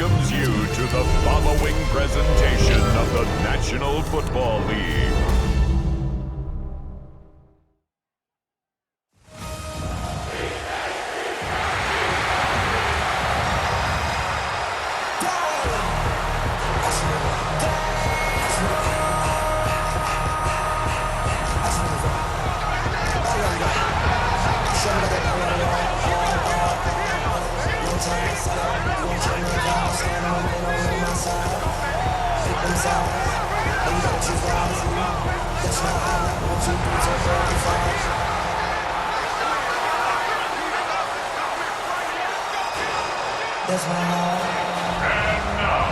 welcomes you to the following presentation of the National Football League. And now,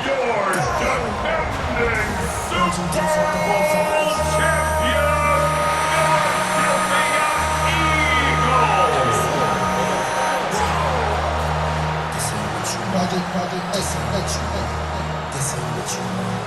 your defending Super Bowl champion, Philadelphia Eagles! This ain't what you want.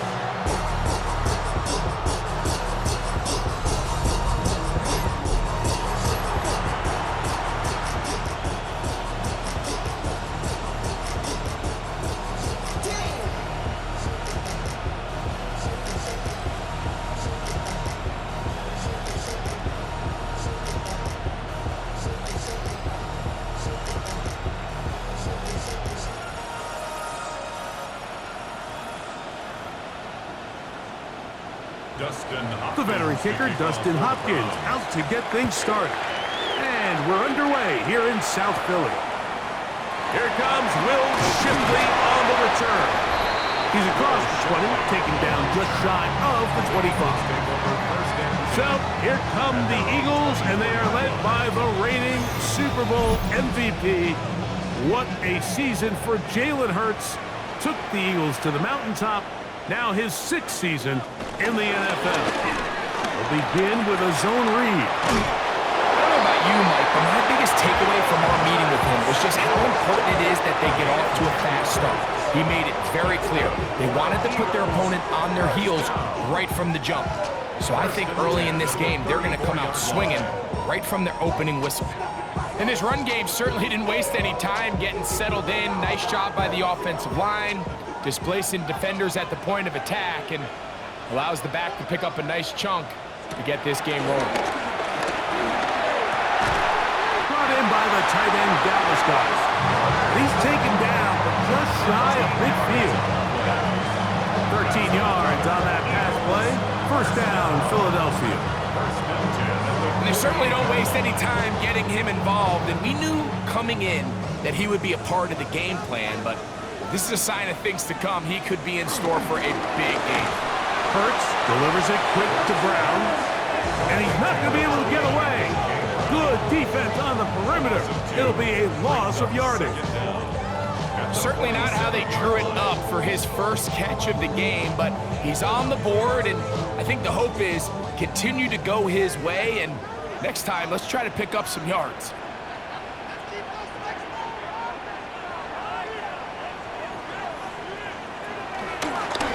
The veteran kicker, Dustin Hopkins, out to get things started. And we're underway here in South Philly. Here comes Will Shipley on the return. He's across the 20, taken down just shy of the 25. So here come the Eagles, and they are led by the reigning Super Bowl MVP. What a season for Jalen Hurts. Took the Eagles to the mountaintop. Now his 6th season in the NFL. We'll begin with a zone read. I don't know about you, Mike, but my biggest takeaway from our meeting with him was just how important it is that they get off to a fast start. He made it very clear. They wanted to put their opponent on their heels right from the jump. So I think early in this game, they're going to come out swinging right from their opening whistle. And this run game certainly didn't waste any time getting settled in. Nice job by the offensive line, displacing defenders at the point of attack, and allows the back to pick up a nice chunk to get this game rolling. Brought in by the tight end Dallas guys. He's taken down, but just shy of midfield. 13 yards on that pass play. First down, Philadelphia. And they certainly don't waste any time getting him involved, and we knew coming in that he would be a part of the game plan, but this is a sign of things to come. He could be in store for a big game. Hurts delivers it quick to Brown, and he's not going to be able to get away. Good defense on the perimeter. It'll be a loss of yardage. Certainly not how they drew it up for his first catch of the game, but he's on the board, and I think the hope is continue to go his way, and next time, let's try to pick up some yards.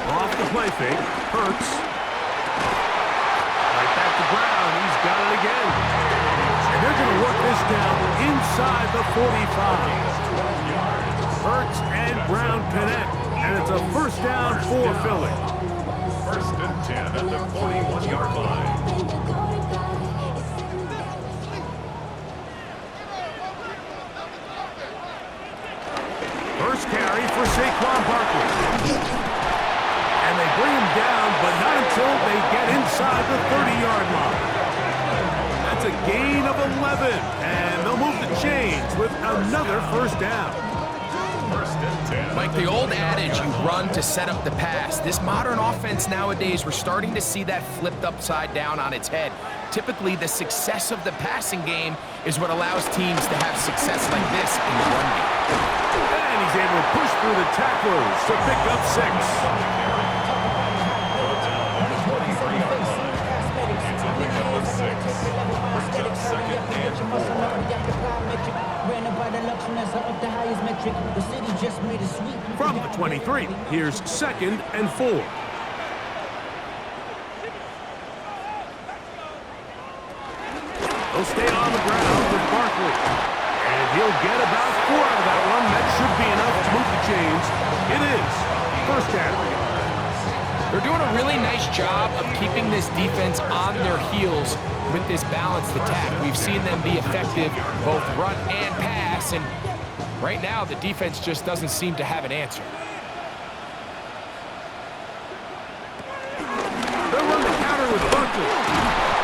Off the play fake, Hurts. Right back to Brown, he's got it again. And they're going to work this down inside the 45. Hurts and Brown connect, and it's a first down for Philly. First and 10 at the 41-yard line. First carry for Saquon Barkley. And they bring him down, but not until they get inside the 30-yard line. That's a gain of 11, and they'll move the chains with another first down. First and 10. Like the old adage, you run to set up the pass. This modern offense nowadays, we're starting to see that flipped upside down on its head. Typically, the success of the passing game is what allows teams to have success like this in the run game. And he's able to push through the tacklers to pick up 6. From the 23, here's 2nd and 4. He'll stay on the ground with Barkley. And he'll get about 4 out of that one. That should be enough to move the chains. It is first down. They're doing a really nice job of keeping this defense on their heels with this balanced attack. We've seen them be effective both run and pass, and right now the defense just doesn't seem to have an answer. They'll run the counter with Buckley.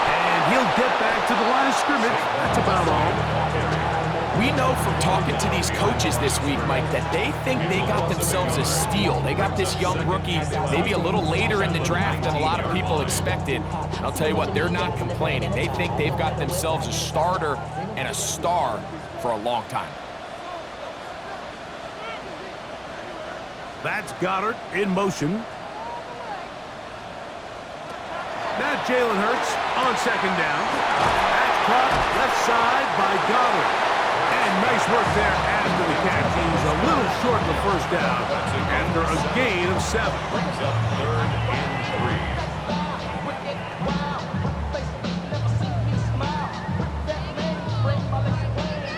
And he'll get back to the line of scrimmage. That's about all. We know from talking to these coaches this week, Mike, that they think they got themselves a steal. They got this young rookie maybe a little later in the draft than a lot of people expected. And I'll tell you what, they're not complaining. They think they've got themselves a starter and a star for a long time. That's Goddard in motion. Now Jalen Hurts on second down. That's caught left side by Goddard. And nice work there after the catch. He's a little short of the first down after a gain of 7. Brings up 3rd and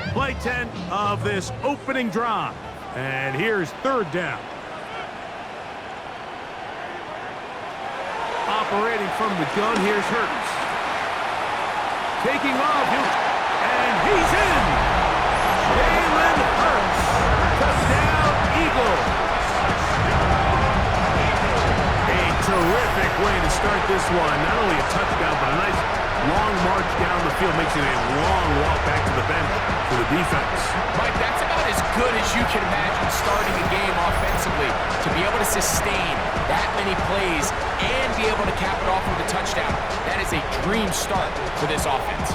3. Play 10 of this opening drive. And here's 3rd down. Operating from the gun, here's Hurts. Taking off, and he's in! Jalen Hurts, touchdown Eagles. A terrific way to start this one. Not only a touchdown, but a nice long march down the field. Makes it a long walk back to the bench for the defense. Mike, that's about as good as you can imagine starting a game offensively. To be able to sustain that many plays and be able to cap it off with a touchdown, that is a dream start for this offense.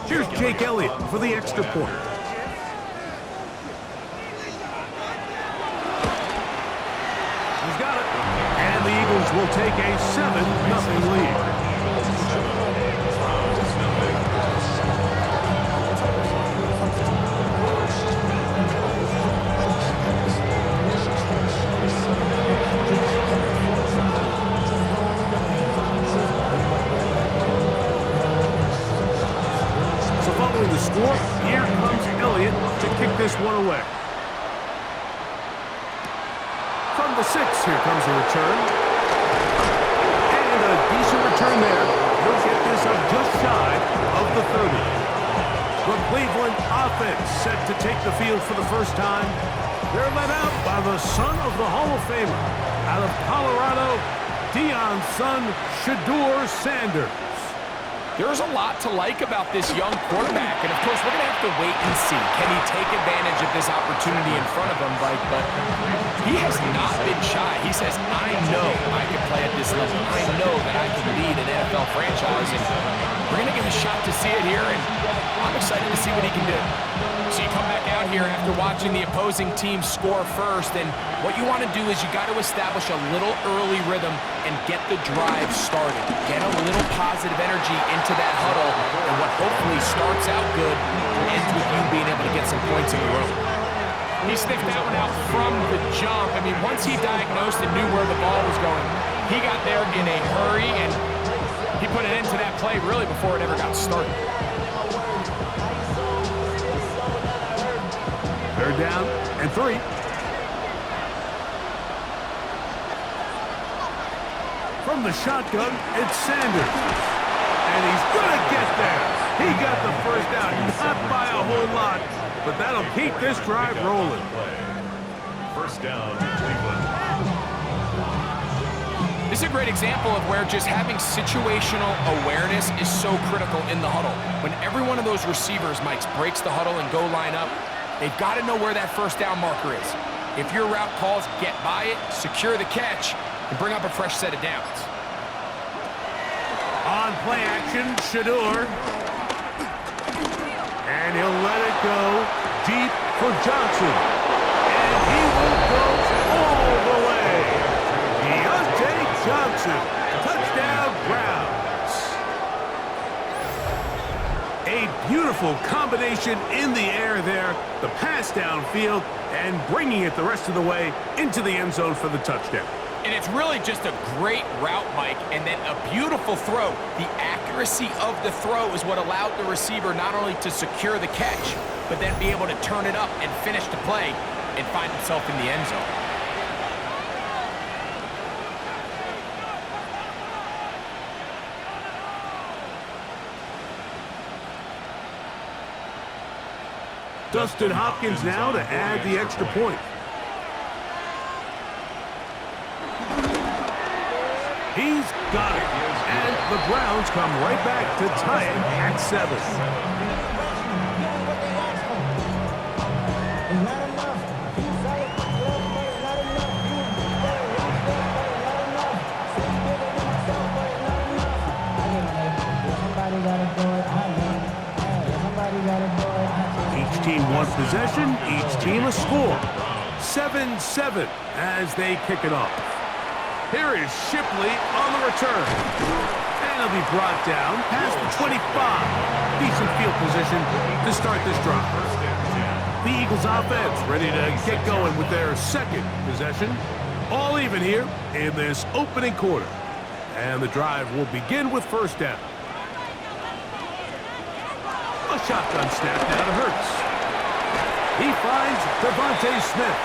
Here's Jake Elliott for the extra point. He's got it. And the Eagles will take a 7-0 lead. The score, here comes Elliott to kick this one away. From the 6, here comes a return. And a decent return there. He'll get this up just shy of the 30. The Cleveland offense set to take the field for the first time. They're led out by the son of the Hall of Famer. Out of Colorado, Deion's son, Shedeur Sanders. There's a lot to like about this young quarterback, and of course, we're going to have to wait and see. Can he take advantage of this opportunity in front of him, Mike? But he has not been shy. He says, I know I can play at this level. I know that I can lead an NFL franchise, and we're going to get a shot to see it here, and I'm excited to see what he can do. So you come back out here after watching the opposing team score first, and what you want to do is you got to establish a little early rhythm and get the drive started. Get a little positive energy into that huddle, and what hopefully starts out good ends with you being able to get some points in the road. He sniffed that one out from the jump. I mean, once he diagnosed and knew where the ball was going, he got there in a hurry, and he put it into that play really before it ever got started. 3rd down and 3. From the shotgun, it's Sanders. And he's going to get there. He got the first down, not by a whole lot, but that'll keep this drive rolling. First down, Cleveland. This is a great example of where just having situational awareness is so critical in the huddle. When every one of those receivers, Mike, breaks the huddle and go line up, they've got to know where that first down marker is. If your route calls, get by it, secure the catch, and bring up a fresh set of downs. On play action, Shedeur. And he'll let it go deep for Johnson. And he will go all the way. Deontay Johnson, touchdown Browns. A beautiful combination in the air there. The pass downfield and bringing it the rest of the way into the end zone for the touchdown. And it's really just a great route, Mike, and then a beautiful throw. The accuracy of the throw is what allowed the receiver not only to secure the catch, but then be able to turn it up and finish the play and find himself in the end zone. Dustin Hopkins now to add the extra point. He's got it. And the Browns come right back to tie it at 7. Each team one possession, each team a score. 7-7 as they kick it off. Here is Shipley on the return. And he'll be brought down past the 25. Decent field position to start this drive. The Eagles offense ready to get going with their second possession. All even here in this opening quarter. And the drive will begin with first down. A shotgun snap now to Hurts. He finds Devontae Smith.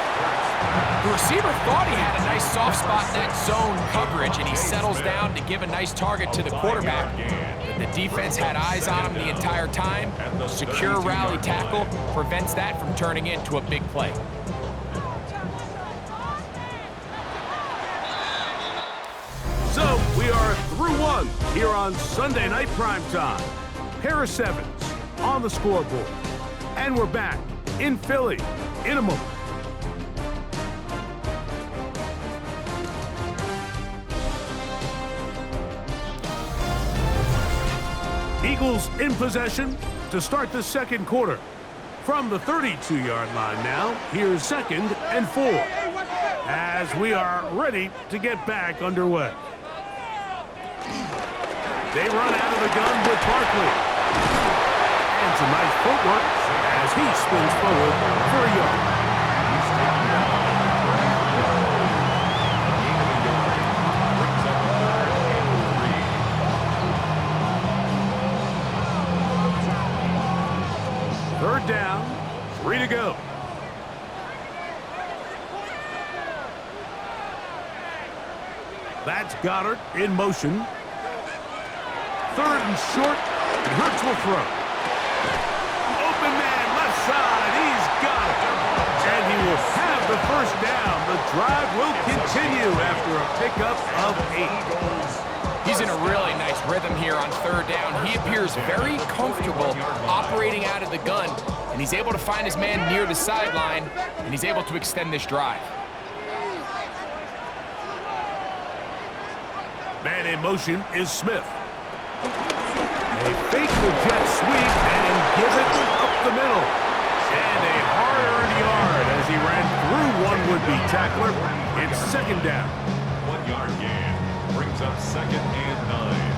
The receiver thought he had a nice soft spot in that zone coverage, and he settles down to give a nice target to the quarterback. But the defense had eyes on him the entire time. Secure rally tackle prevents that from turning into a big play. So we are through one here on Sunday Night Primetime. Pair of sevens on the scoreboard. And we're back in Philly in a moment. Eagles in possession to start the second quarter. From the 32-yard line now, here's 2nd and 4. As we are ready to get back underway. They run out of the gun with Barkley. And some nice footwork as he spins forward for a yard. Third down, 3 to go. That's Goddard in motion. 3rd and short, and Hurts will throw. Open man, left side, he's got it. And he will have the first down. The drive will continue after a pickup of 8. He's in a really nice rhythm here on 3rd down. He appears very comfortable operating out of the gun, and he's able to find his man near the sideline, and he's able to extend this drive. Man in motion is Smith. They fake the jet sweep and give it up the middle. And a hard-earned yard as he ran through one would-be tackler. It's 2nd down. 1-yard gain brings up 2nd and 9.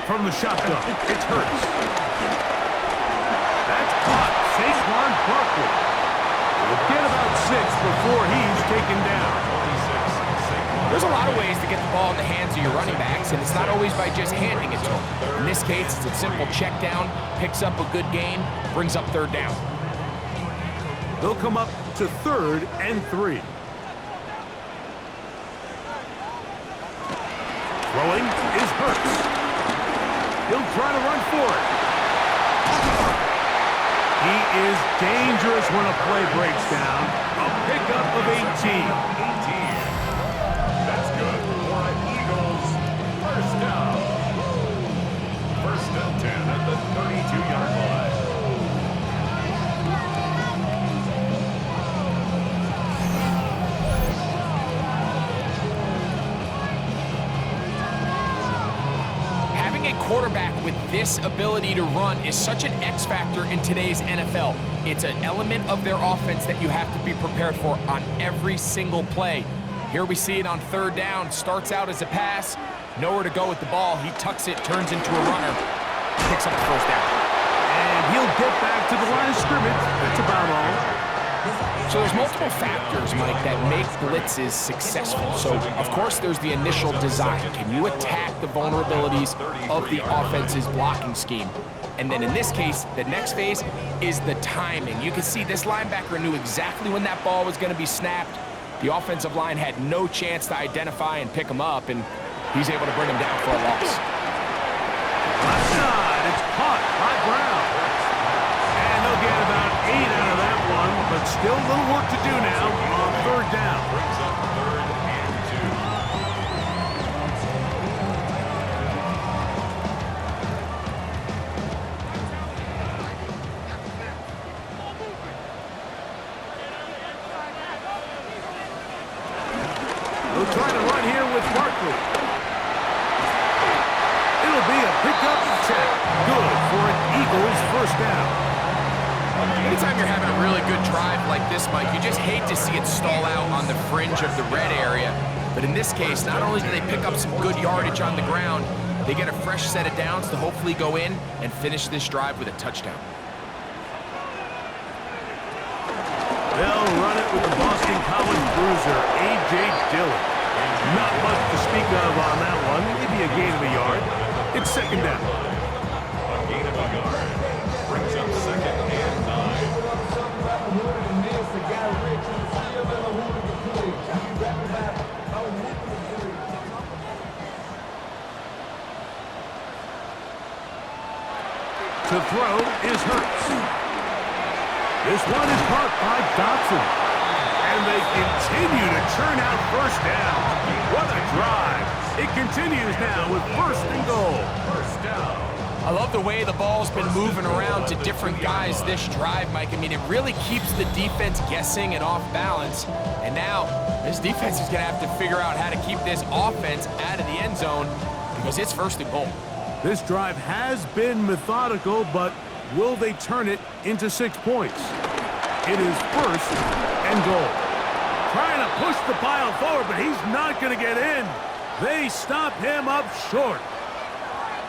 From the shotgun, it's Hurts. That's caught. Saquon Barkley will get about 6 before he's taken down. There's a lot of ways to get the ball in the hands of your running backs, and it's not always by just handing it to them. In this case, it's a simple check down, picks up a good gain, brings up 3rd down. They'll come up to 3rd and 3. Throwing is Hurts. He'll try to run for it. He is dangerous when a play breaks down. A pickup of 18. That's good for Eagles. First down. 1st and 10 at the 32-yard line. Having a quarterback with this ability to run is such an X factor in today's NFL. It's an element of their offense that you have to be prepared for on every single play. Here we see it on 3rd down. Starts out as a pass, Nowhere to go with the ball. He tucks it, turns into a runner, picks up the first down. And he'll get back to the line of scrimmage. That's about all. So there's multiple factors, Mike, that make blitzes successful. So, of course, there's the initial design. Can you attack the vulnerabilities of the offense's blocking scheme? And then in this case, the next phase is the timing. You can see this linebacker knew exactly when that ball was going to be snapped. The offensive line had no chance to identify and pick him up, and he's able to bring him down for a loss. Left side, it's caught by Brown. And they'll get about 8 out of that one, but still a little work to do now on third down. Brings up 3rd and 2. They'll try to run here with Barkley. It'll be a pickup check. Good for an Eagles first down. Anytime you're having a really good drive like this, Mike, you just hate to see it stall out on the fringe of the red area. But in this case, not only do they pick up some good yardage on the ground, they get a fresh set of downs to hopefully go in and finish this drive with a touchdown. They'll run it with the Boston College bruiser, A.J. Dillon. Not much to speak of on that one. Maybe a gain of a yard. It's second down. A gain of a yard. Brings up 2nd and 9. To throw is Hurts. This one is caught by Dotson. And they continue to churn out first down. What a drive. It continues now with 1st and goal. First down. I love the way the ball's been moving around to different guys this drive, Mike. I mean, it really keeps the defense guessing and off balance. And now, this defense is going to have to figure out how to keep this offense out of the end zone because it's 1st and goal. This drive has been methodical, but will they turn it into 6 points? It is 1st and goal. Trying to push the pile forward, but he's not going to get in. They stop him up short.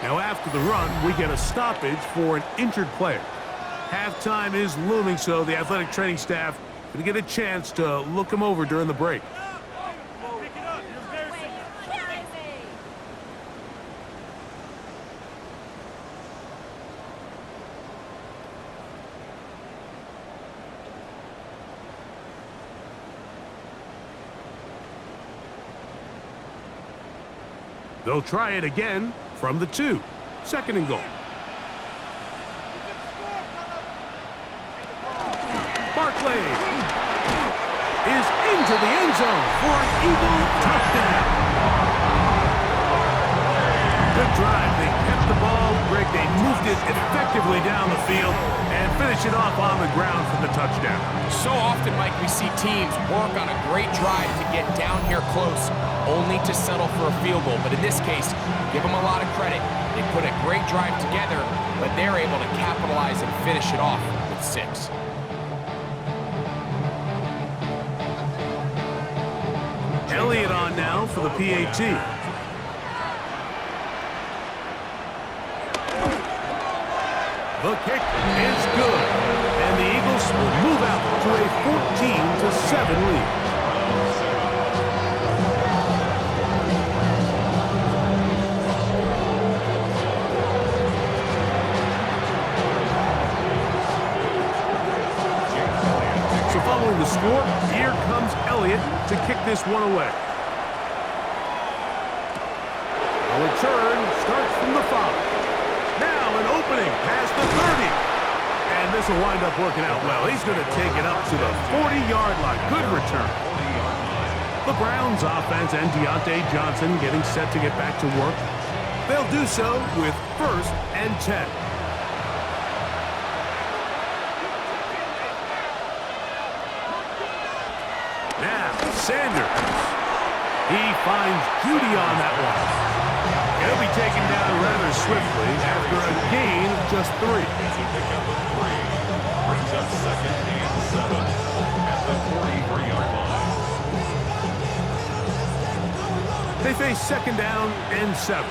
Now after the run, we get a stoppage for an injured player. Halftime is looming, so the athletic training staff going to get a chance to look him over during the break. They'll try it again from the 2. 2nd and goal. Barkley is into the end zone for an Eagle touchdown. Good drive. They kept the ball. Greg, they moved it effectively down the field and finished it off on the ground for the touchdown. So often, Mike, we see teams work on a great drive to get down here close, only to settle for a field goal. But in this case, give them a lot of credit. They put a great drive together, but they're able to capitalize and finish it off with 6. Elliott on now for the PAT. The kick is good, and the Eagles will move out to a 14-7 lead. So following the score, here comes Elliott to kick this one away. A return starts from the 5. Now an opening past the 30. And this will wind up working out well. He's going to take it up to the 40-yard line. Good return. The Browns offense and Deontay Johnson getting set to get back to work. They'll do so with 1st and 10. Now Sanders. He finds Judy on that one. He'll be taken down rather swiftly after a gain of just 3. Brings up 2nd and 7 at the 43-yard line. They face second down and 7.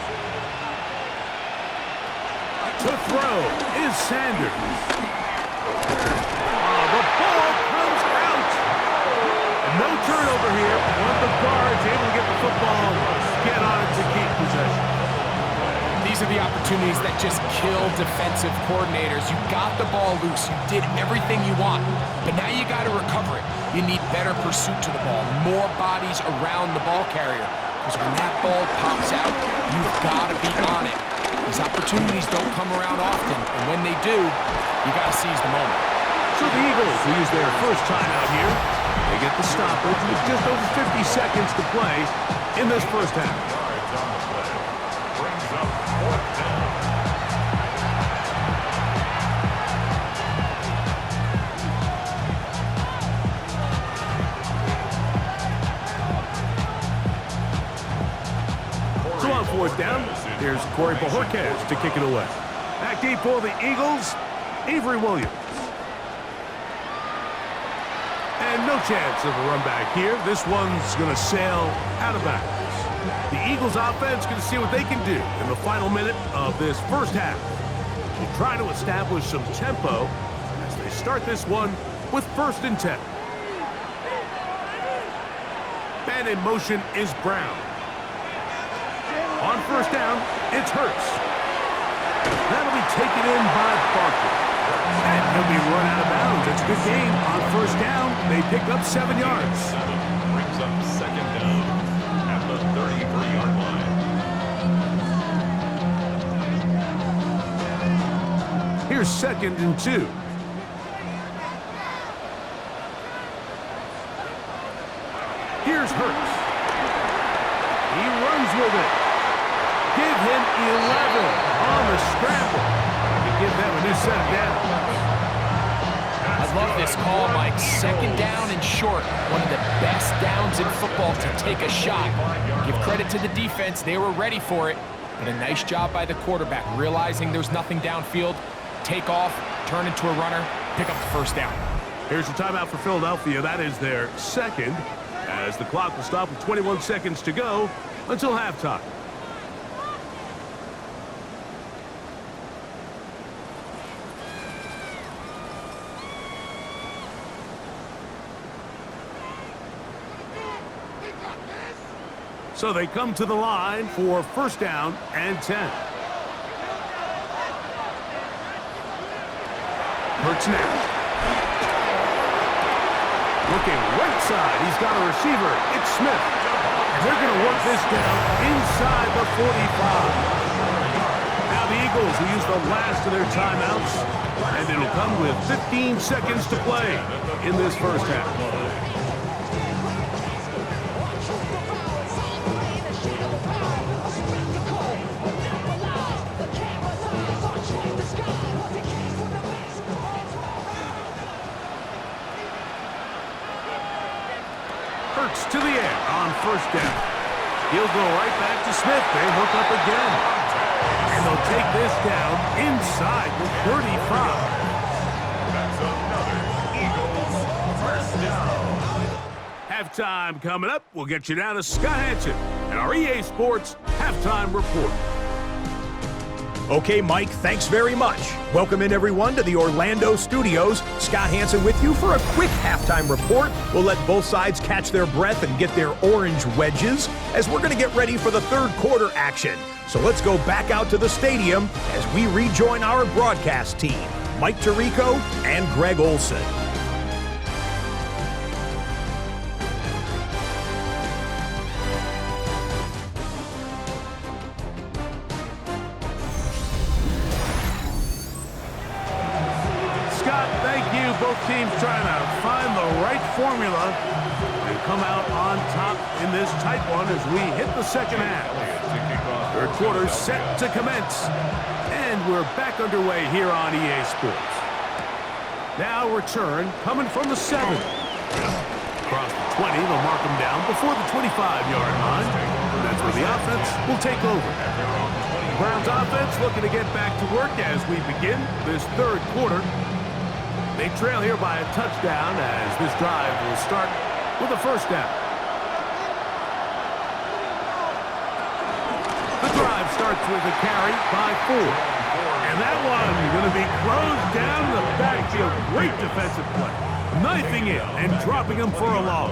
To throw is Sanders. The ball comes out. No turnover here. One of the guards able to get the football, get on it to keep possession. These are the opportunities that just kill defensive coordinators. You got the ball loose. You did everything you want. But now you got to recover it. You need better pursuit to the ball, more bodies around the ball carrier. Because when that ball pops out, you've got to be on it. These opportunities don't come around often. And when they do, you got to seize the moment. So the Eagles use their first timeout here. They get the stoppage with just over 50 seconds to play in this first half. Yards on the play. Brings up 4th down. So on 4th down, here's Corey Bojorquez to kick it away. Back deep for the Eagles, Avery Williams. And no chance of a run back here. This one's going to sail out of bounds. The Eagles offense going to see what they can do in the final minute of this first half. They try to establish some tempo as they start this one with 1st and 10. And in motion is Brown. On 1st down, it's Hurts. That'll be taken in by Barkley. And he'll be run out of bounds. It's a good game. On 1st down, they pick up 7 yards. 7 brings up 2nd down at the 33-yard line. Here's 2nd and 2. Here's Hurts. He runs with it. Give him 11 on the scramble. To give them a new set of downs. I love this call, Mike. 2nd down and short. One of the best downs in football to take a shot. Give credit to the defense. They were ready for it. But a nice job by the quarterback, realizing there's nothing downfield. Take off, turn into a runner, pick up the 1st down. Here's the timeout for Philadelphia. That is their 2nd, as the clock will stop with 21 seconds to go until halftime. So they come to the line for 1st down and 10. Hurts now. Looking right side. He's got a receiver. It's Smith. And they're going to work this down inside the 45. Now the Eagles will use the last of their timeouts. And it'll come with 15 seconds to play in this first half. Hurts to the air on 1st down. He'll go right back to Smith. They hook up again. And they'll take this down inside the 35. That's another Eagles 1st down. Halftime coming up. We'll get you down to Scott Hansen and our EA Sports Halftime Report. Okay, Mike, thanks very much. Welcome in, everyone, to the Orlando studios. Scott Hansen with you for a quick halftime report. We'll let both sides catch their breath and get their orange wedges as we're going to get ready for the 3rd quarter action. So let's go back out to the stadium as we rejoin our broadcast team, Mike Tirico and Greg Olson. Both teams trying to find the right formula and come out on top in this tight one as we hit the 2nd half. 3rd quarter set to commence. And we're back underway here on EA Sports. Now return coming from the 7. Across the 20, they'll mark them down before the 25-yard line. That's where the offense will take over. The Browns offense looking to get back to work as we begin this 3rd quarter. They trail here by a touchdown as this drive will start with a 1st down. starts with a carry by 4. And that one going to be closed down the backfield. Great defensive play. Knifing it and dropping him for a loss.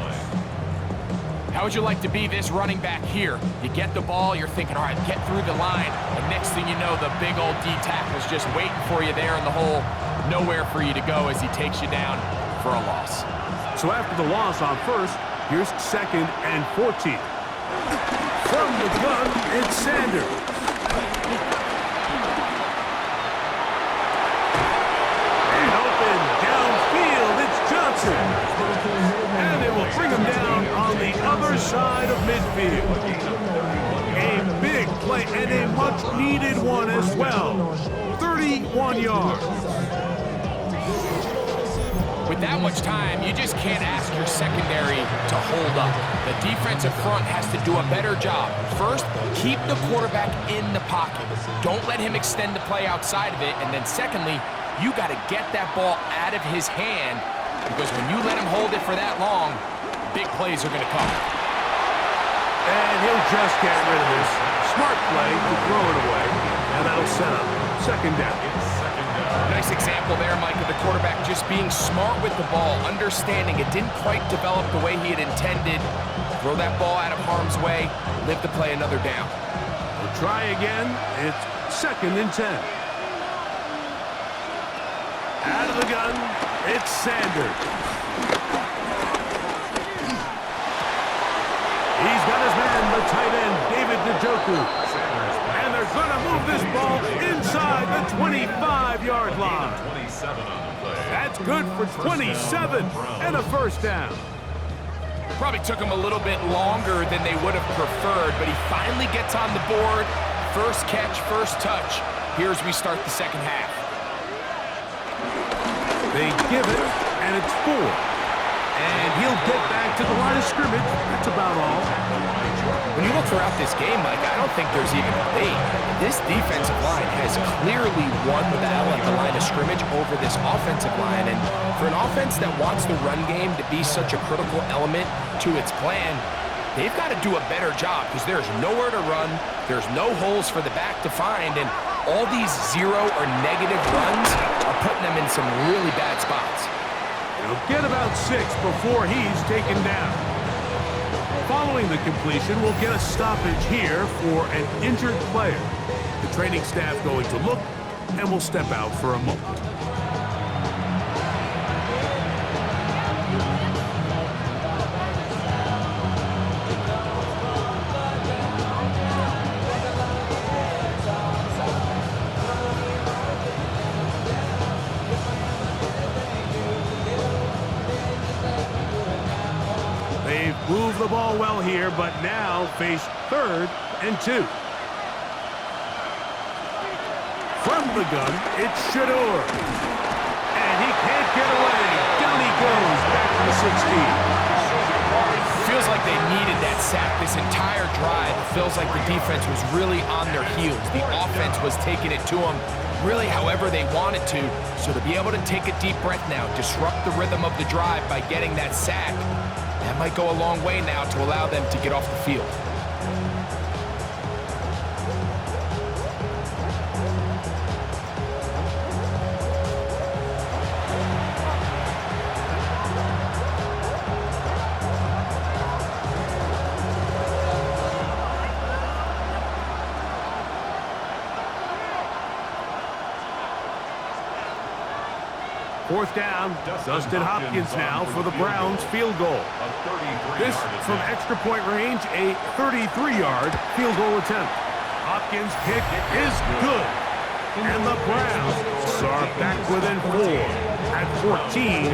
How would you like to be this running back here? You get the ball, you're thinking, all right, get through the line. And next thing you know, the big old D tackle's just waiting for you there in the hole. Nowhere for you to go as he takes you down for a loss. So after the loss on first, here's 2nd and 14. From the gun, it's Sanders. And open downfield, it's Johnson. And they will bring him down on the other side of midfield. A big play and a much-needed one as well. 31 yards. With that much time, you just can't ask your secondary to hold up. The defensive front has to do a better job. First, keep the quarterback in the pocket. Don't let him extend the play outside of it. And then secondly, you got to get that ball out of his hand, because when you let him hold it for that long, big plays are going to come. And he'll just get rid of this. Smart play to throw it away. And that'll set up 2nd down. Nice example there, Mike, of the quarterback just being smart with the ball, understanding it didn't quite develop the way he had intended. Throw that ball out of harm's way, live to play another down. We'll try again. It's 2nd and 10. Out of the gun, it's Sanders. He's got his man, the tight end, David Njoku. And they're going to move this ball inside the 25-yard line. That's good for 27 and a 1st down. Probably took him a little bit longer than they would have preferred, but he finally gets on the board. First catch, first touch. Here's we start the 2nd half. They give it, and it's 4. And he'll get back to the line of scrimmage. That's about all. When you look throughout this game, Mike, I don't think there's even a debate. This defensive line has clearly won the battle at the line of scrimmage over this offensive line. And for an offense that wants the run game to be such a critical element to its plan, they've got to do a better job, because there's nowhere to run, there's no holes for the back to find, and all these 0 or negative runs are putting them in some really bad spots. He'll get about 6 before he's taken down. Following the completion, we'll get a stoppage here for an injured player. The training staff going to look, and we'll step out for a moment. Move the ball well here, but now face 3rd and 2. From the gun, it's Shador. And he can't get away. Down he goes, back to the 16. Feels like they needed that sack this entire drive. It feels like the defense was really on their heels. The offense was taking it to them really however they wanted to. So to be able to take a deep breath now, disrupt the rhythm of the drive by getting that sack, that might go a long way now to allow them to get off the field. Fourth down, Dustin Hopkins now for the Browns field goal. This from extra point range, a 33-yard field goal attempt. Hopkins' kick is good. And the Browns are back within 4 at 14-10.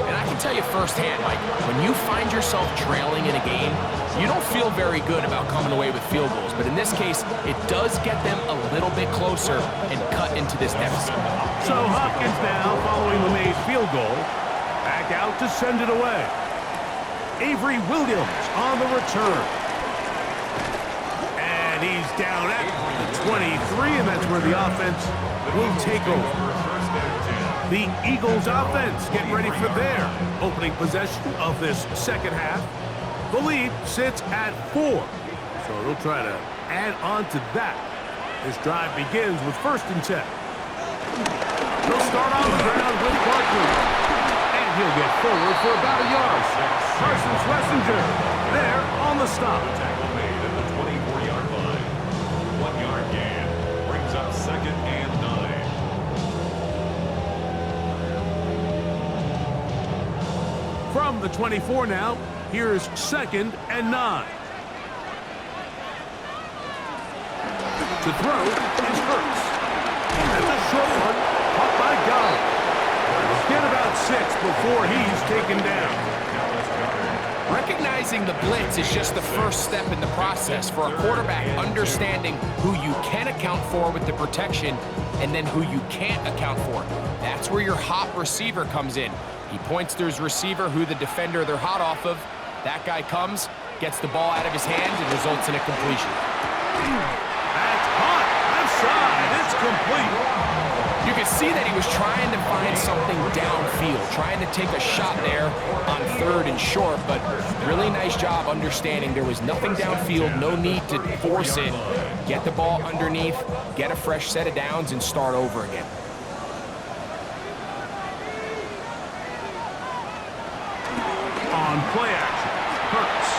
And I can tell you firsthand, Mike, when you find yourself trailing in a game, you don't feel very good about coming away with field goals. But in this case, it does get them a little bit closer and cut into this deficit. So Hopkins now, following the made field goal, back out to send it away. Avery Williams on the return. And he's down at the 23, and that's where the offense will take over. The Eagles offense getting ready for their opening possession of this second half. The lead sits at 4. So they'll try to add on to that. This drive begins with 1st and 10. He'll start on the ground with Barkley. And he'll get forward for about a yard. Carson Schlesinger there on the stop. Tackle made at the 24-yard line. 1-yard gain brings up 2nd and 9. From the 24 now, here's 2nd and 9. To throw is Hurts. That's a short one, caught by Golly. He'll get about 6 before he's taken down. Recognizing the blitz is just the first step in the process for a quarterback understanding who you can account for with the protection and then who you can't account for. That's where your hot receiver comes in. He points to his receiver who the defender they're hot off of. That guy comes, gets the ball out of his hands, and results in a completion. That's hot. Left side. It's complete. You can see that he was trying to find something downfield, trying to take a shot there on 3rd and short, but really nice job understanding there was nothing downfield, no need to force it. Get the ball underneath, get a fresh set of downs, and start over again. On play action, Hurts.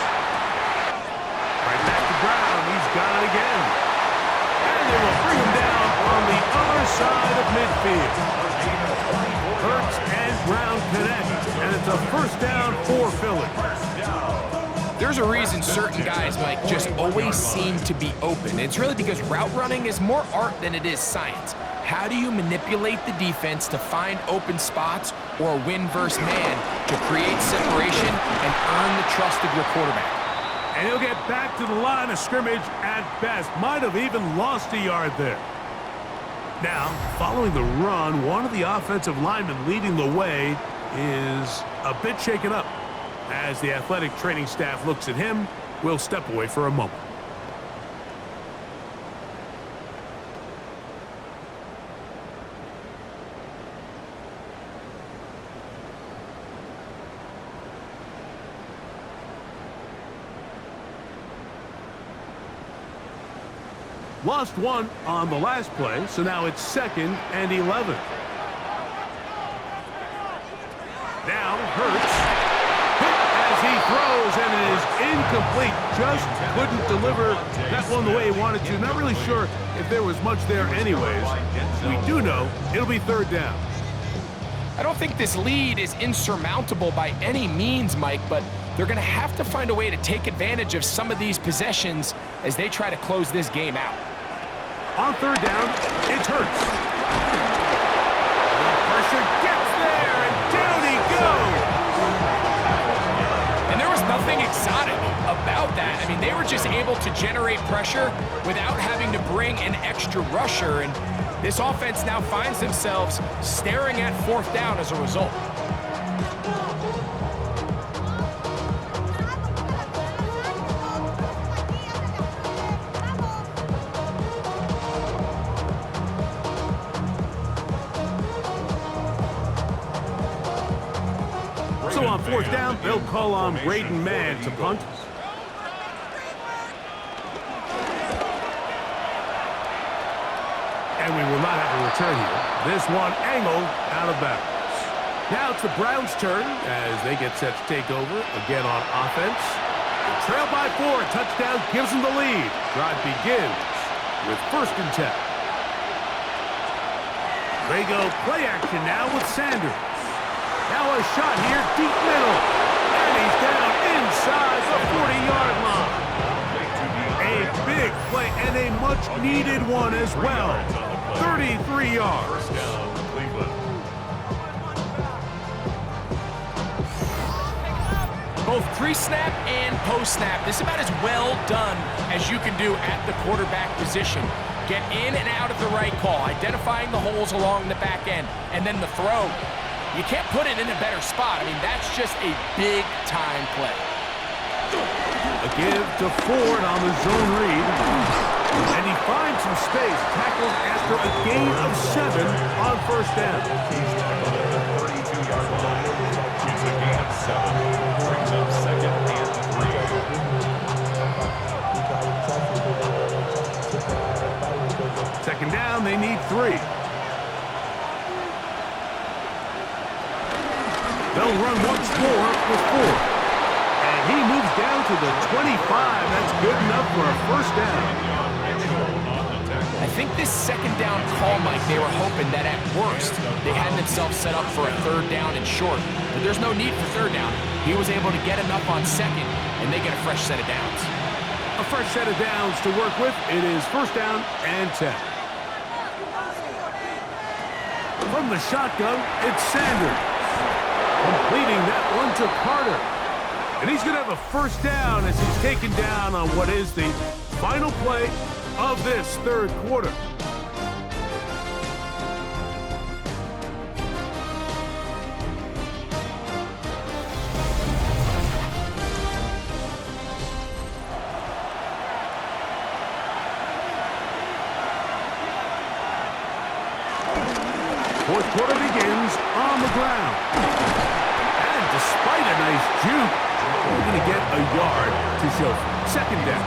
Right back to Brown. He's got it again. And they will bring him down on the other side of midfield. Hurts and Brown connect, and it's a 1st down for Philly. There's a reason certain guys, Mike, just always seem to be open. It's really because route running is more art than it is science. How do you manipulate the defense to find open spots or win versus man to create separation and earn the trust of your quarterback? And he'll get back to the line of scrimmage at best. Might have even lost a yard there. Now, following the run, one of the offensive linemen leading the way is a bit shaken up. As the athletic training staff looks at him, we'll step away for a moment. Lost one on the last play, so now it's 2nd and 11. Now Hurts hit as he throws, and it is incomplete. Just couldn't deliver that one the way he wanted to. Not really sure if there was much there anyways. We do know it'll be 3rd down. I don't think this lead is insurmountable by any means, Mike, but they're going to have to find a way to take advantage of some of these possessions as they try to close this game out. On 3rd down, it's Hurts. The pressure gets there, and down he goes. And there was nothing exotic about that. I mean, they were just able to generate pressure without having to bring an extra rusher, and this offense now finds themselves staring at 4th down as a result. So on 4th down, they'll call on Braden Mann to punt. And we will not have a return here. This one angled out of bounds. Now it's the Browns' turn as they get set to take over again on offense. They trail by 4. Touchdown gives them the lead. Drive begins with 1st and 10. They go play action now with Sanders. Now a shot here, deep middle. And he's down inside the 40-yard line. A big play and a much-needed one as well. 33 yards. Both pre-snap and post-snap, this is about as well done as you can do at the quarterback position. Get in and out of the right call, identifying the holes along the back end, and then the throw. You can't put it in a better spot. I mean, that's just a big-time play. A give to Ford on the zone read. And he finds some space, tackled after a gain of 7 on 1st down. 32-yard line. It's a gain of 7. Brings up 2nd and 3. make 3. They'll run once more with 4. And he moves down to the 25. That's good enough for a first down. I think this second down call, Mike, they were hoping that at worst they had themselves set up for a 3rd down and short. But there's no need for 3rd down. He was able to get enough on 2nd, and they get a fresh set of downs. A fresh set of downs to work with. It is 1st down and 10. From the shotgun, it's Sanders. Completing that one to Carter. And he's going to have a 1st down as he's taken down on what is the final play of this 3rd quarter. Fourth quarter begins on the ground. And despite a nice juke, we're going to get a yard to show for it. 2nd down.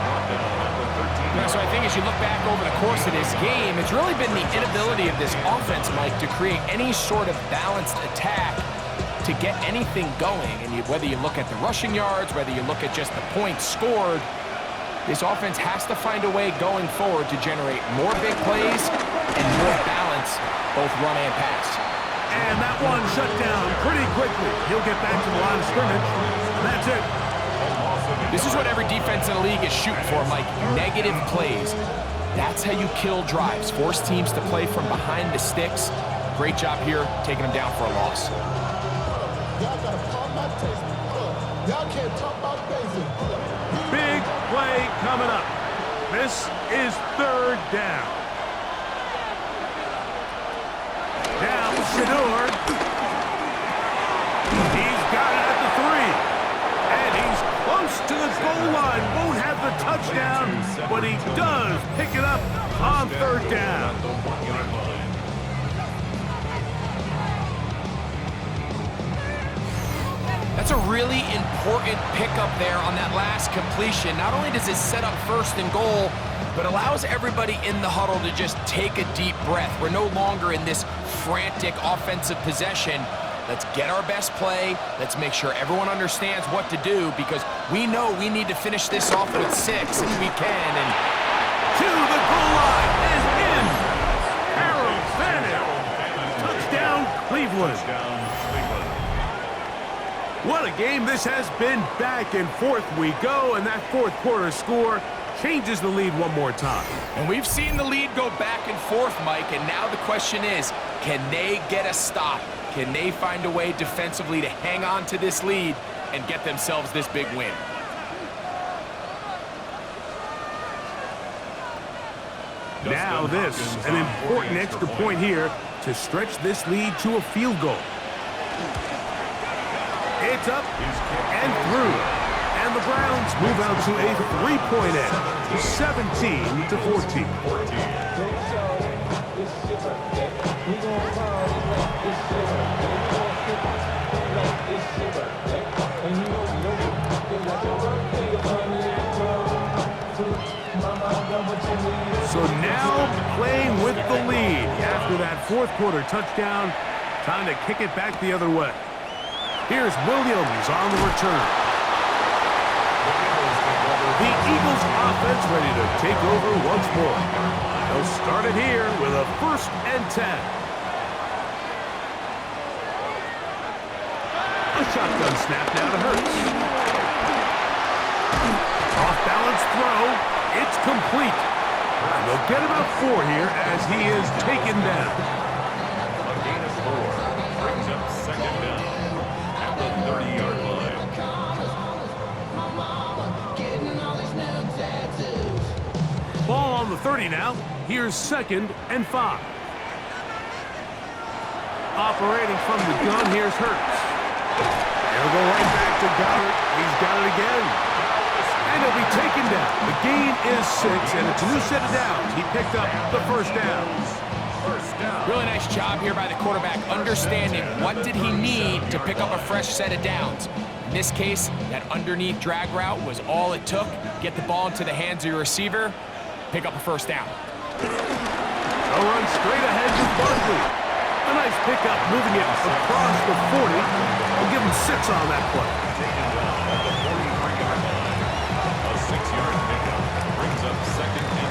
So I think as you look back over the course of this game, it's really been the inability of this offense, Mike, to create any sort of balanced attack to get anything going. And whether you look at the rushing yards, whether you look at just the points scored, this offense has to find a way going forward to generate more big plays and more balance, both run and pass. And that one shut down pretty quickly. He'll get back to the line of scrimmage, and that's it. This is what every defense in the league is shooting for, Mike. Negative plays. That's how you kill drives. Force teams to play from behind the sticks. Great job here, taking them down for a loss. Big play coming up. This is 3rd down. Now Shador. He's got it at the 3. And he's close to the goal line. Won't have the touchdown, but he does pick it up on 3rd down. That's a really important pickup there on that last completion. Not only does it set up 1st and goal, but allows everybody in the huddle to just take a deep breath. We're no longer in this frantic offensive possession. Let's get our best play. Let's make sure everyone understands what to do, because we know we need to finish this off with 6 if we can. And to the goal line and in. Harold Fannin. Touchdown, Cleveland. What a game this has been. Back and forth we go, and that 4th quarter score changes the lead one more time. And we've seen the lead go back and forth, Mike, and now the question is, can they get a stop? Can they find a way defensively to hang on to this lead and get themselves this big win? Now this, an important extra point here to stretch this lead to a field goal. It's up and through. And the Browns move out to a 3-point edge, 17-14. So now playing with the lead after that 4th quarter touchdown. Time to kick it back the other way. Here's Williams on the return. The Eagles offense ready to take over once more. They'll start it here with a 1st and 10. A shotgun snap now to Hurts. Off-balance throw. It's complete. And they'll get about 4 here as he is taken down. A gain of 4 brings up 2nd down at the 30-yard line. Ball on the 30 now. Here's 2nd and 5. Operating from the gun, here's Hurts. They'll go right back to Goddard. He's got it again. And he'll be taken down. The gain is 6, and it's a new set of downs. He picked up the 1st down. Really nice job here by the quarterback, understanding what did he need to pick up a fresh set of downs. In this case, that underneath drag route was all it took. Get the ball into the hands of your receiver, pick up a 1st down. They'll run straight ahead with Barkley. A nice pickup, moving it across the 40. We'll give him 6 on that play. Taken down at the 43-yard line. A 6-yard pickup brings up 2nd and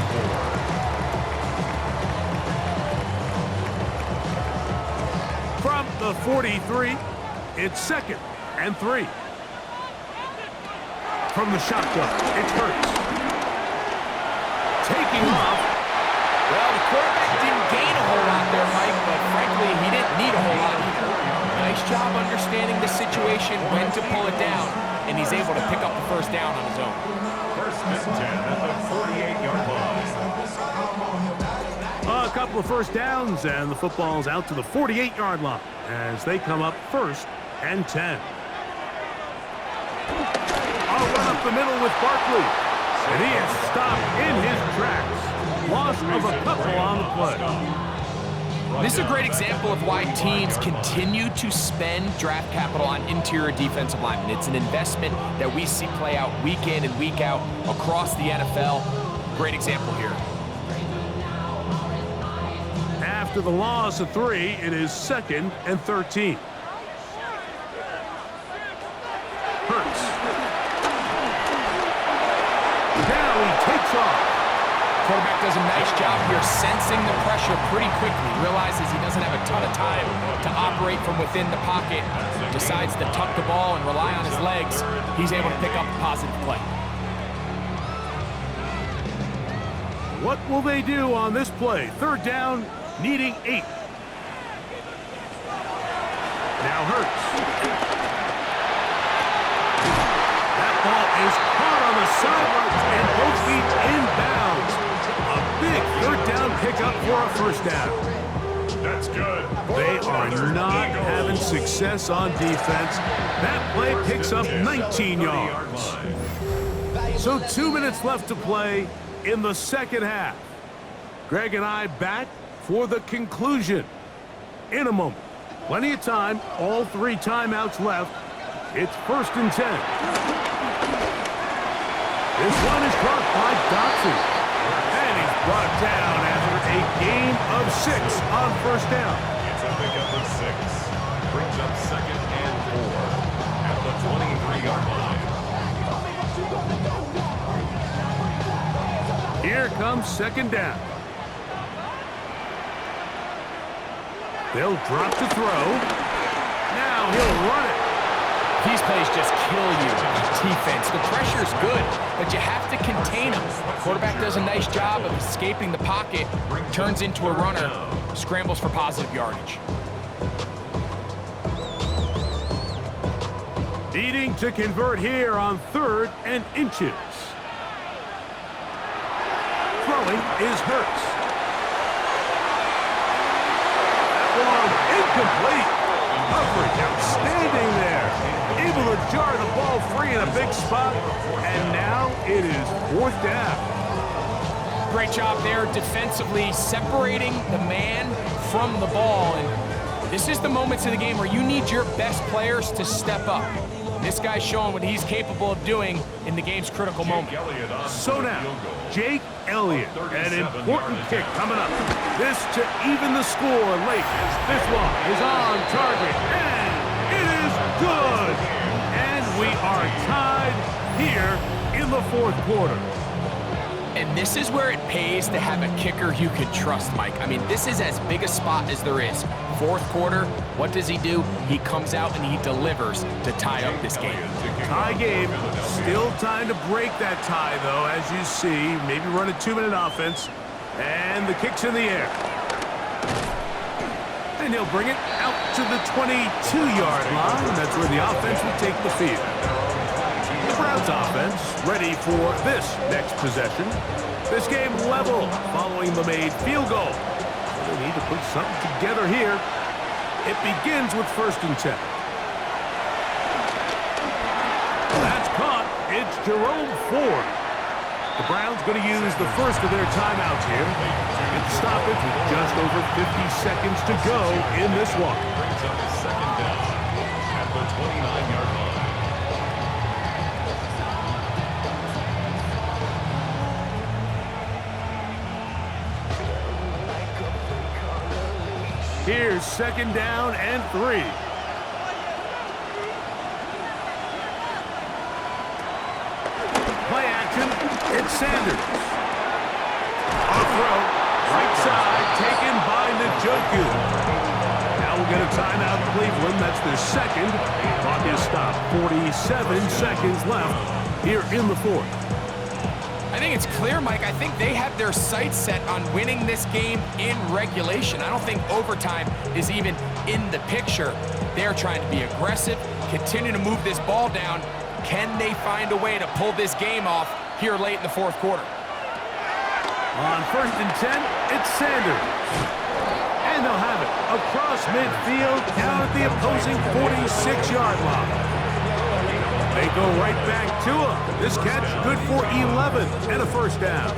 4. From the 43, it's 2nd and 3. From the shotgun, it's Hurts. Taking off. Well, the quarterback didn't gain a whole lot there, Mike, but frankly, he didn't need a whole lot either. Nice job understanding the situation, when to pull it down, and he's able to pick up the first down on his own. 1st and 10 at the 48-yard line. A couple of first downs, and the football's out to the 48-yard line as they come up 1st and 10. I'll run up the middle with Barkley, and he is stopped in his tracks. Loss of a couple on the play. This is a great example of why teams continue to spend draft capital on interior defensive linemen. It's an investment that we see play out week in and week out across the NFL. Great example here. After the loss of 3, it is 2nd and 13. Hurts. Now he takes off. Quarterback does a nice job here sensing the pressure pretty quickly. Realizes he doesn't have a ton of time to operate from within the pocket. Decides to tuck the ball and rely on his legs. He's able to pick up a positive play. What will they do on this play? 3rd down, needing 8. Now Hurts. That ball is caught on the sidelines and both feet inbounds. A big 3rd down pickup for a 1st down. That's good. They are not having success on defense. That play picks up 19 yards. So 2 minutes left to play in the 2nd half. Greg and I back for the conclusion in a moment. Plenty of time, all 3 timeouts left. It's 1st and 10. This one is caught by Dotson. And he's brought down after a gain of 6 on 1st down. It's a pickup of 6. Brings up 2nd and 4 at the 23-yard line. Here comes 2nd down. They'll drop to throw. Now he'll run it. These plays just kill you. Defense, the pressure's good, but you have to contain him. Quarterback does a nice job of escaping the pocket, turns into a runner, scrambles for positive yardage. Needing to convert here on 3rd and inches. Throwing is Hurts. That one incomplete. Coverage outstanding there. Able to jar the ball free in a big spot. And now it is 4th down. Great job there defensively, separating the man from the ball. And this is the moments of the game where you need your best players to step up. This guy's showing what he's capable of doing in the game's critical moment. So now, Jake Elliott, an important kick coming up. This to even the score late. This one is on target, and it is good. And we are tied here in the 4th quarter. And this is where it pays to have a kicker you can trust, Mike. I mean, this is as big a spot as there is. 4th quarter, what does he do? He comes out and he delivers to tie up this game. Tie game. Still time to break that tie, though, as you see. Maybe run a 2-minute offense. And the kick's in the air. And he'll bring it out to the 22-yard line. That's where the offense will take the field. The Browns offense ready for this next possession. This game level following the made field goal. So they need to put something together here. It begins with 1st and 10. That's caught. It's Jerome Ford. The Browns going to use the first of their timeouts here. And stop it with just over 50 seconds to go in this one. Brings up 2nd down at the 29-yard line. Here's second down and 3. Play action. It's Sanders. On throw. Right side. Taken by Njoku. Now we'll get a timeout, Cleveland. That's their second. Clock is stopped. 47 seconds left here in the fourth. I think it's clear, Mike. I think they have their sights set on winning this game in regulation. I don't think overtime is even in the picture. They're trying to be aggressive, continue to move this ball down. Can they find a way to pull this game off here late in the fourth quarter? On 1st and 10, it's Sanders. And they'll have it across midfield down at the opposing 46-yard line. They go right back to him. This catch good for 11 and a first down.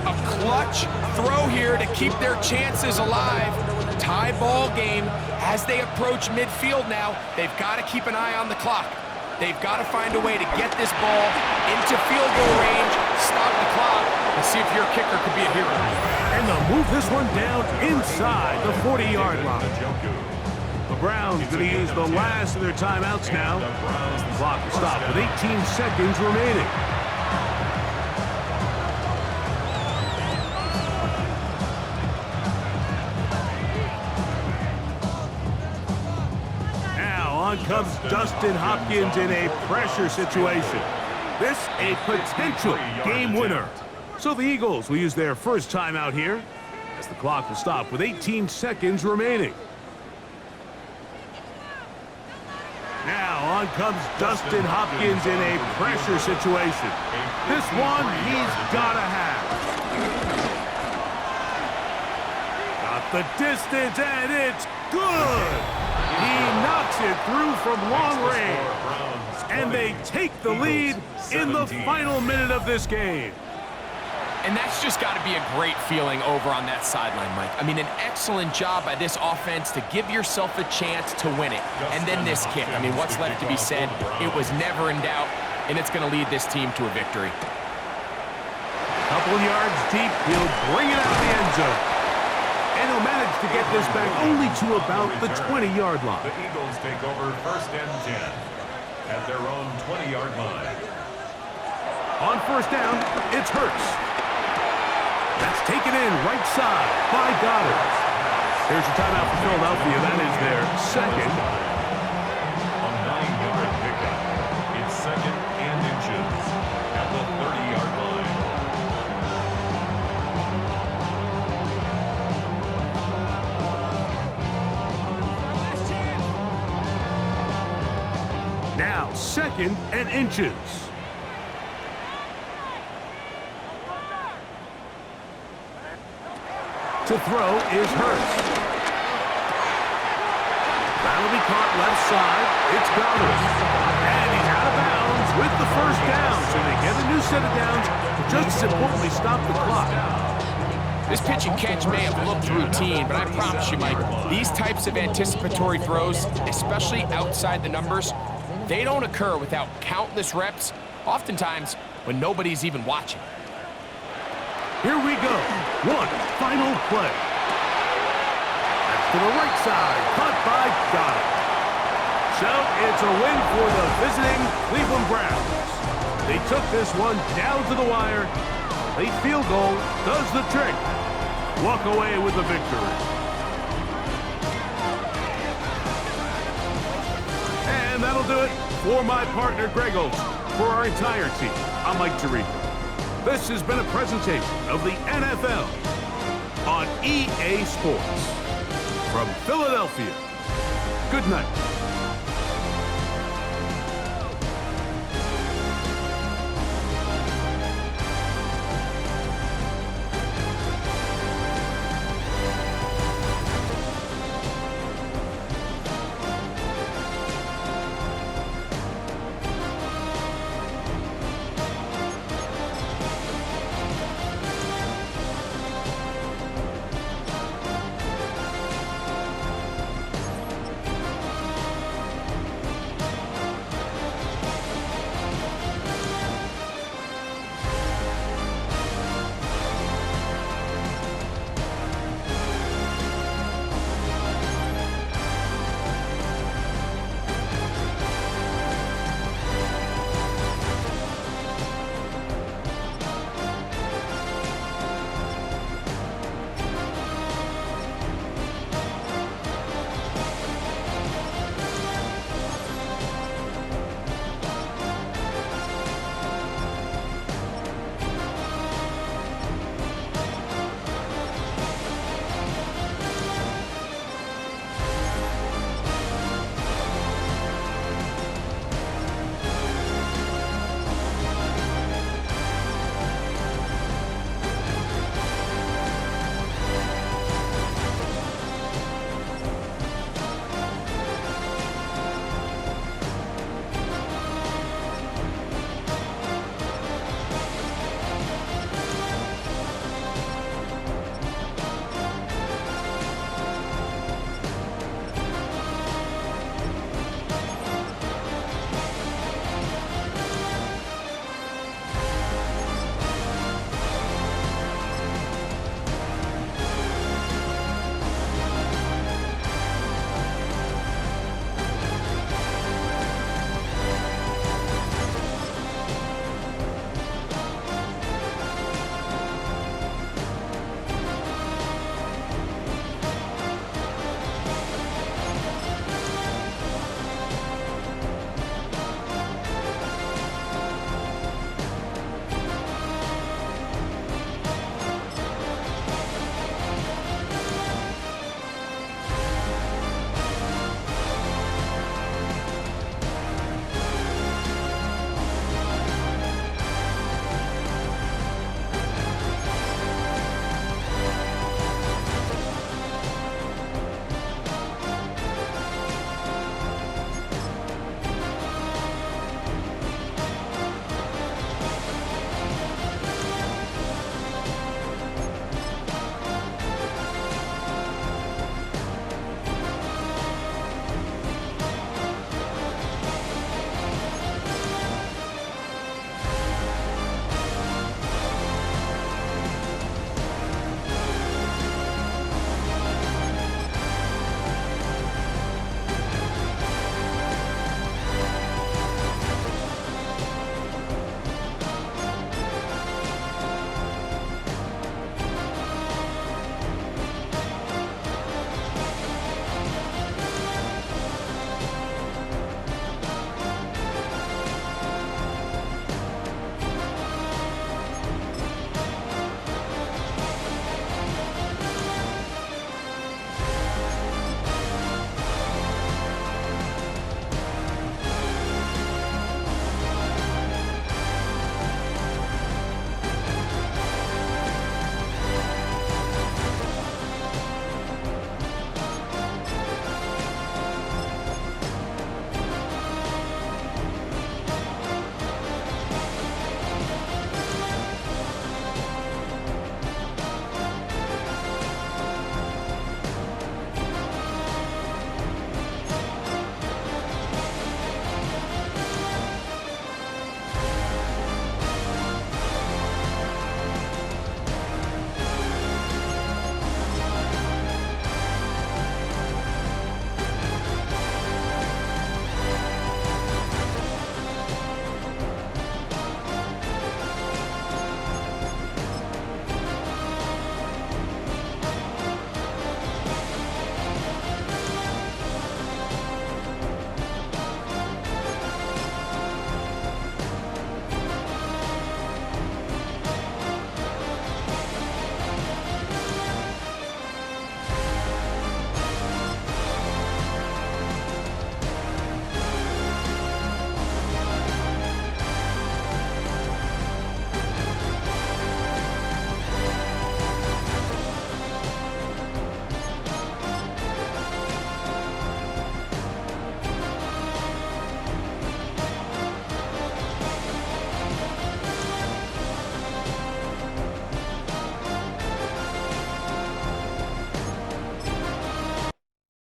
A clutch throw here to keep their chances alive. Tie ball game as they approach midfield now. They've got to keep an eye on the clock. They've got to find a way to get this ball into field goal range, stop the clock, and see if your kicker could be a hero. And they'll move this one down inside the 40-yard line. The Browns going to use the last of their timeouts now. The clock will stop with 18 seconds remaining. Now on comes Dustin Hopkins in a pressure situation. This a potential game winner. So the Eagles will use their first timeout here as the clock will stop with 18 seconds remaining. Now on comes Dustin Hopkins in a pressure situation. This one he's got to have. Got the distance and it's good. He knocks it through from long range. And they take the lead in the final minute of this game. And that's just got to be a great feeling over on that sideline, Mike. I mean, an excellent job by this offense to give yourself a chance to win it. And then this kick. I mean, what's left to be said? It was never in doubt, and it's going to lead this team to a victory. Couple yards deep, he'll bring it out of the end zone. And he'll manage to get this back only to about the 20-yard line. The Eagles take over 1st and 10 at their own 20-yard line. On 1st down, it's Hurts. That's taken in right side by Goddard. Here's a timeout for Philadelphia. That is their second. A 9-yard pickup. It's 2nd and inches at the 30-yard line. Now 2nd and inches. To throw is Hurts. That'll be caught left side. It's Goddard. And he's out of bounds with the first down. So they get a new set of downs to just as importantly stop the clock. This pitch and catch may have looked routine, but I promise you, Mike, these types of anticipatory throws, especially outside the numbers, they don't occur without countless reps, oftentimes when nobody's even watching. Here we go. One final play. That's to the right side. Caught by Goddard. So it's a win for the visiting Cleveland Browns. They took this one down to the wire. Late field goal does the trick. Walk away with the victory. And that'll do it for my partner, Greg Olson. For our entire team, I'm Mike Tirico. This has been a presentation of the NFL on EA Sports. From Philadelphia, good night.